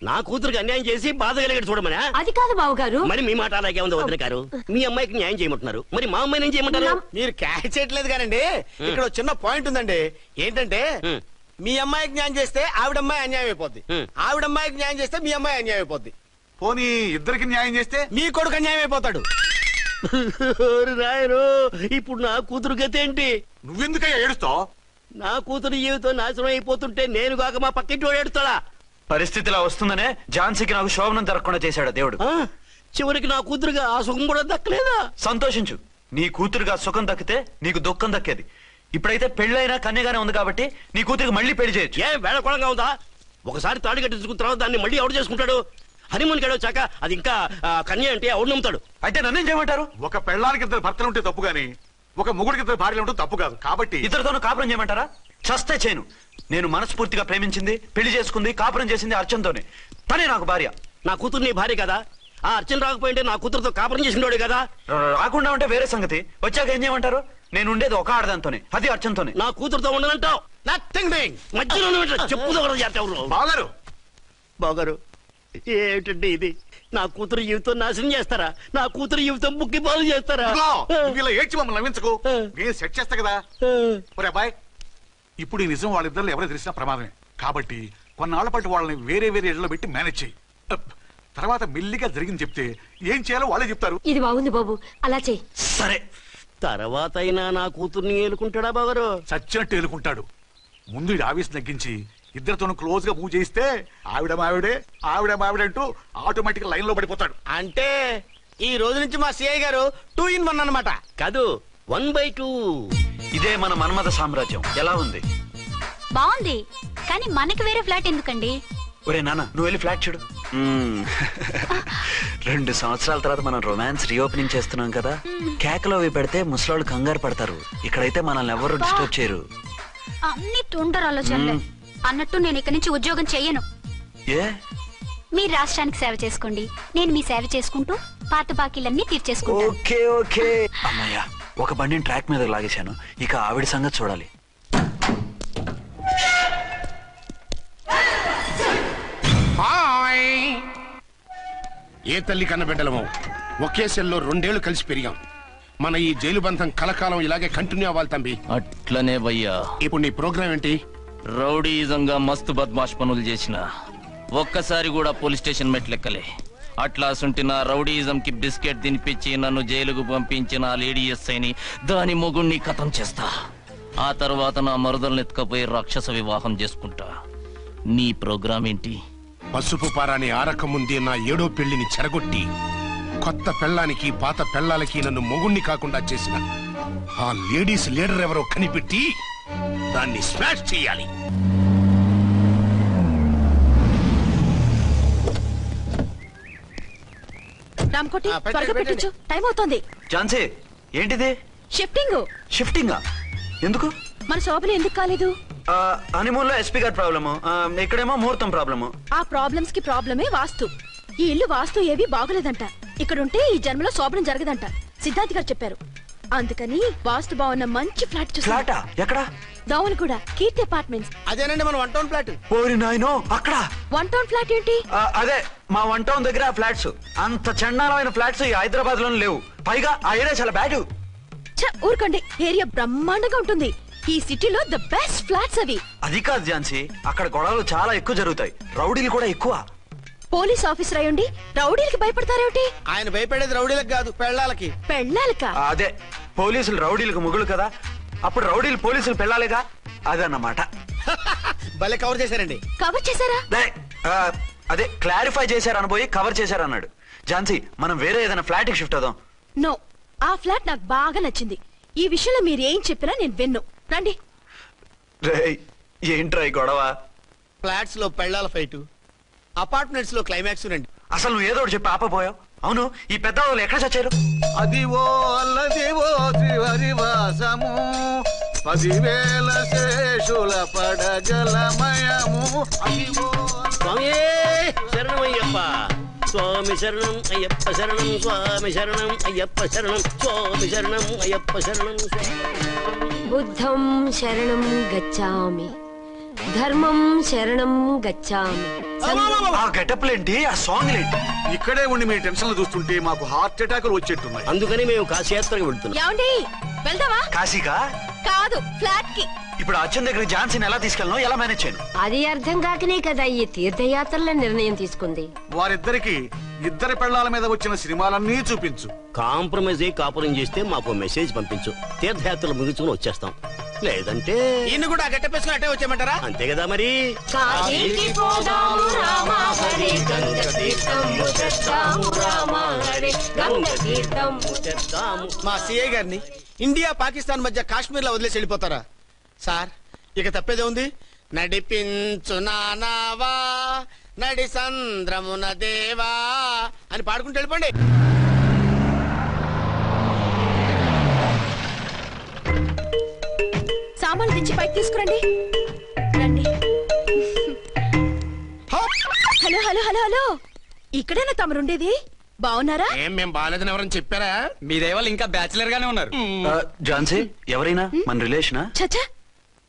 నా కూతురికి అన్యాయం చేసి బాధ కలిగేది చూడమనా? అది కాదు బావగారు. మరి మీ మాట అలాగే ఉంది వదిన గారు. మీ అమ్మాయికి న్యాయం చేయమంటున్నారు, మరి మా అమ్మాయిని ఏం చేయమంటారు? మీరు క్యాచ్ చేయట్లేదు కానండి. ఇక్కడ చిన్న పాయింట్ ఉందండి. ఏంటంటే మీ అమ్మాయికి న్యాయం చేస్తే ఆవిడమ్మాయి అన్యాయం అయిపోద్ది, ఆవిడమ్మాయికి న్యాయం చేస్తే మీ అమ్మాయి అన్యాయం అయిపోద్ది. పోనీ ఇద్దరికి న్యాయం చేస్తే మీ కొడుకు అన్యాయం అయిపోతాడు. రాయరు, ఇప్పుడు నా కూతురు గతి ఏంటి? నువ్వెందుకయ్యా ఏడుస్తావు? నా కూతురు జీవితం నాశనం అయిపోతుంటే నేను కాక మా పక్కింటి వాడు ఏడుస్తాడా? పరిస్థితిలా వస్తుందనే ఝాన్సీకి నాకు శోభనం జరగకుండా చేశాడు దేవుడు. చివరికి నా కూతురుగా ఆ సుఖం కూడా దక్కలేదా? సంతోషించు, నీ కూతురుగా సుఖం దక్కితే నీకు దుఃఖం దక్కేది. ఇప్పుడైతే పెళ్ళైనా కన్యగానే ఉంది కాబట్టి నీ కూతురికి మళ్ళీ పెళ్లి చేయొచ్చు. ఏం వేళకోళంగా ఉందా? ఒకసారి తాడు కట్టించుకున్న తర్వాత దాన్ని మళ్ళీ ఎవడు చేసుకుంటాడు? హనీమూన్ గడ వచ్చాక అది ఇంకా కన్య అంటే ఎవడు నమ్ముతాడు? అయితే నన్నేం చేయమంటారు? ఒక పెళ్ళానికి 2 భర్తలు ఉంటే తప్పు గాని ఒక మొగుడికి 2 భార్యలు ఉంటే తప్పు కాదు. కాబట్టి ఇద్దరితోనూ కాపురం చేయమంటారా? చస్తే చేయను. నేను మనస్ఫూర్తిగా ప్రేమించింది, పెళ్లి చేసుకుంది, కాపురం చేసింది అర్చనతోనే. తనే నాకు భార్య. నా కూతురు నీ భార్య కదా? ఆ అర్చన రాకపోయింటే నా కూతురుతో కాపురం చేసినోడే కదా? రాకుండా ఉంటే వేరే సంగతి. వచ్చాక ఏం చేయమంటారు? నేను ఉండేది ఒక ఆడదాంతోనే, అది అర్చనతోనే. నా కూతురుతో ఉండనంటావు? మధ్యలో చెప్పులు చేస్తావు. బాగారు బాగారు, ఏమిటండి ఇది? నా కూతురు జీవితం నాశనం చేస్తారా? నా కూతురు జీవితం బుక్కి పాలు చేస్తారా? ఇలా ఏడ్చి మమ్మల్ని నవ్వించకు, నేను సెట్ చేస్తా కదా. ఒరే అబ్బాయి, ఇప్పుడు ఈ నిజం వాళ్ళిద్దరు ఎవరో తెలిసినా ప్రమాదమే కాబట్టి కొన్నాళ్ల పాటు వాళ్ళని వేరే వేరే ఇళ్లలో పెట్టి మేనేజ్ చేయి. తర్వాత మెల్లిగా జరిగింది చెప్తే ఏం చేయాలో వాళ్ళే చెప్తారు. ఇది బాగుంది బాబు, అలా చెయ్యి. సరే, తర్వాత అయినా నా కూతుర్ని ఏలుకుంటాడా బాగారు? చచ్చినట్టు ఏలుకుంటాడు. ముందు ఈ ఆవేశం తగ్గించి ఇద్దరితోనూ క్లోజ్ గా మూవ్ చేయిస్తే ఆవిడ మావిడే ఆవిడ మావిడంటూ ఆటోమేటిక్ లైన్ లో పడిపోతాడు. అంటే ఈ రోజు నుంచి మా సిఐ గారు 2 in 1 అన్నమాట. కాదు, 1/2. ఇదే మన మన్మథ సామ్రాజ్యం. ఎలా ఉంది? బాగుంది, కానీ మనకి వేరే ఫ్లాట్ ఎందుకండి? ఒరే నాన్న, నువ్వు వెళ్ళి ఫ్లాట్ చూడు. 2 సంవత్సరాల తర్వాత మనం రొమాన్స్ రీఓపెనింగ్ చేస్తున్నాం కదా. కేకలో అవి పెడితే ముసలాళ్ళు కంగారు పడతారు. ఇక్కడైతే మనల్ని ఎవరు డిస్టర్బ్ చేయరు. అన్ని తొందర ఆలోచనలే. అన్నట్టు నేను ఇక్కడి నుంచి ఉద్యోగం చెయ్యను. ఏ? మీరు రాష్ట్రానికి సేవ చేసుకోండి, నేను మీ సేవ చేసుకుంటూ పాత బాకీలన్నీ తీర్చేసుకుంటాను. Okay okay. అమ్మయ్యా, ఒక బండిని ట్రాక్ మీద లాగేశాను. ఇక ఆవిడ సంగతి చూడాలి. ఏ తల్లి కన్న బిడ్డలమో ఒకే సెల్లో 2 ఏళ్లు కలిసి పెరిగాం. మన ఈ జైలు బంధం కలకాలం ఇలాగే కంటిన్యూ అవ్వాలి తంబి. అట్లనే భయ్యా. ఇప్పుడు నీ ప్రోగ్రామ్ ఏంటి? రౌడీజంగా మస్తు బద్మాష్ పనులు చేసిన ఒక్కసారి కూడా పోలీస్ స్టేషన్ మెట్లెక్కలే. అట్లా సుంటి నా రౌడీజం కి బిస్కెట్ తినిపించి నన్ను జైలుకు పంపించిన లేడీ ఎస్ఐని దాని మొగుణ్ణి కథం చేస్తా. ఆ తర్వాత నా మరుదల్ని ఎత్తుకపోయి రాక్షస వివాహం చేసుకుంటా. నీ ప్రోగ్రామ్ ఏంటి? పసుపు పారాని ఆరక ముందే నా 7వ పెళ్లిని చెరగొట్టి కొత్త పెళ్ళానికి పాత పెళ్ళాలకి నన్ను మొగుణ్ణి కాకుండా చేసిన ఆ లేడీస్ లీడర్ ఎవరో కనిపెట్టి దాన్ని స్మాష్ చేయాలి. రామ్కోటి, త్వరగా పెట్టించు, టైం అవుతోంది. ఝాన్సీ, ఏంటిది? షిఫ్టింగ్. షిఫ్టింగా? ఎందుకు? మన శోభన ఎందుకు కాలేదు? హనీమూన్ లో ఎస్పీ గారి ప్రాబ్లము, ఇక్కడేమో ముహూర్తం ప్రాబ్లము. ఆ ప్రాబ్లమ్స్ కి ప్రాబ్లమే వాస్తు. ఈ ఇల్లు వాస్తు ఏవి బాగోలేదంట. ఇక్కడుంటే ఈ జన్మలో శోభనం జరగదంట సిద్ధార్థ్ గారు చెప్పారు. అందుకని వాస్తు బాగున్న మంచి ఫ్లాట్ చూసి. ఫ్లాటా? ఎక్కడ? దౌన్ కూడా కీర్తి అపార్ట్మెంట్స్. అదేనండి మన 1 టౌన్ ఫ్లాట్. ఓరి నాయనో, అక్కడ 1 టౌన్ ఫ్లాట్ ఏంటి? అదే మా 1 టౌన్ దగ్గర ఫ్లాట్స్. అంత చండాలమైన ఫ్లాట్స్ ఈ హైదరాబాద్ లో లేవు. పైగా ఆ ఏరియా చాలా బ్యాడ్. ఊరుకోండి, ఏరియా బ్రహ్మాండంగా ఉంటుంది. ఈ సిటీలో ద బెస్ట్ ఫ్లాట్స్ అవి. అది కాదు ఝాన్సీ, అక్కడ గొడవలు చాలా ఎక్కువ జరుగుతాయి, రౌడీలు కూడా ఎక్కువ. పోలీస్ ఆఫీసర్ అయ్యుండి రౌడీలకి భయపడతారేమిటి? ఆయన భయపడేది రౌడీలకు కాదు, పెళ్ళాలకి. పెళ్ళాలకా? అదే, పోలీసులు రౌడీలకు మొగులు కదా, అప్పుడు రౌడీలు పోలీసులు పెళ్ళాలిగా, అదన్నమాట. భలే కవర్ చేశారండి. కవర్ చేశారా? అదే క్లారిఫై చేశారని పోయి కవర్ చేశారన్నాడు. ఝాన్సీ, మనం వేరే ఏదైనా ఫ్లాట్ కి షిఫ్ట్ అవుదాం. నో, ఆ ఫ్లాట్ నాకు బాగా నచ్చింది. ఈ విషయంలో మీరు ఏం చెప్పినా నేను విన్ను. రండి. ఏంట్రా ఈ గొడవ? ఫ్లాట్స్ లో పెళ్ళాల ఫైట్, అపార్ట్మెంట్స్ లో క్లైమాక్స్ రండి. అసలు నువ్వు ఏదో చెప్పి ఆపపోయావు. అవును, ఈ పెద్ద వాళ్ళు ఎక్కడ చచ్చారు? అదివో అల్లదివో త్రివరివాసము 10,000 శేషుల పడగలమయము. అదివో స్వామి శరణమయ్యప్ప, స్వామి శరణం అయ్యప్ప శరణం, స్వామి శరణం అయ్యప్ప శరణం, స్వామి శరణం అయ్యప్ప శరణం. బుద్ధం శరణం గచ్చామి, ధర్మం శరణం గచ్చామి. ఆ గెటప్లేంటి, ఆ సాంగ్ ఏంటి? ఇక్కడే ఉండి మీ టెన్షన్లు చూస్తుంటే మాకు హార్ట్ అటాకులు వచ్చేట్టున్నాయి. అందుకని మేము కాశీయాత్రకు వెళ్తున్నాం. ఏమండి, వెళ్దామా? కాశీకా? కాదు, ఫ్లాట్ కి. ఇప్పుడు అచ్చన్ దగ్గర ఝాన్సీని ఎలా తీసుకెళ్ళను, ఎలా మేనేజ్ చేయను? అది అర్థం కాకనే కదా ఈ తీర్థయాత్రల నిర్ణయం తీసుకుంది. వారిద్దరికి ఇద్దరి పెళ్ళాల మీద వచ్చిన సినిమాలన్నీ చూపించు. కాంప్రమైజ్ అయ్యి కాపురం చేస్తే మాకు మెసేజ్ పంపించు, తీర్థయాత్రలు ముగించుకుని వచ్చేస్తాం. లేదంటే ఈయన కూడా గట్టపేసుకుని అట్టే వచ్చేయమంటారా? అంతే కదా మరి. కాశీకి పోదాము రామా హరి, గంగ తీర్థము తెద్దాము రామా హరి, గంగ తీర్థము తెద్దాము. మా సిఐ గారిని ఇండియా పాకిస్తాన్ మధ్య కాశ్మీర్ లో వదిలేసి వెళ్ళిపోతారా సార్? ఇక తప్పేదే ఉంది. నడిపించు నానావా నడి సంద్రమున దేవా అని పాడుకుంటూ వెళ్ళిపోండి. సామాన్లు తెచ్చి పైకి తీసుకురండి. రండి. హలో హలో హలో హలో, ఇక్కడేనా తమరుండేది? బాగున్నారా? ఏం మేము బాగాలేదని ఎవరని చెప్పారా? మీ దయవల్ల ఇంకా బ్యాచిలర్ గానే ఉన్నారు. ఝాన్సీ, ఎవరైనా మన రిలేషనా? చచ్చా,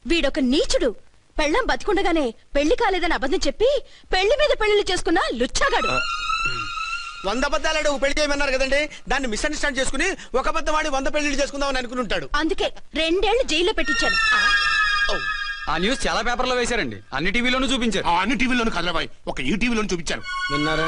వీడొక నీచుడు. పెళ్ళం బతికుండగానే పెళ్లి కాలేదని అబద్ధం చెప్పి పెళ్లి మీద పెళ్లిళ్ళు చేసుకున్న లుచ్చాగాడు. 100 అబద్ధాలు పెళ్లి చేయమన్నారు కదండి, దాన్ని మిస్అండర్స్టాండ్ చేసుకుని ఒక అబద్ధం వాడి 100 పెళ్లిళ్ళు చేసుకుందామని అనుకుని ఉంటాడు. అందుకే 2 ఏళ్లు జైల్లో పెట్టించాను. ఆ న్యూస్ చాలా పేపర్లో వేశారండి, అన్ని టీవీలోనూ చూపించారు. అన్ని టీవీలోనూ కదలబాయ్, ఒక ఈ టీవీలోనూ చూపించారు. విన్నారా?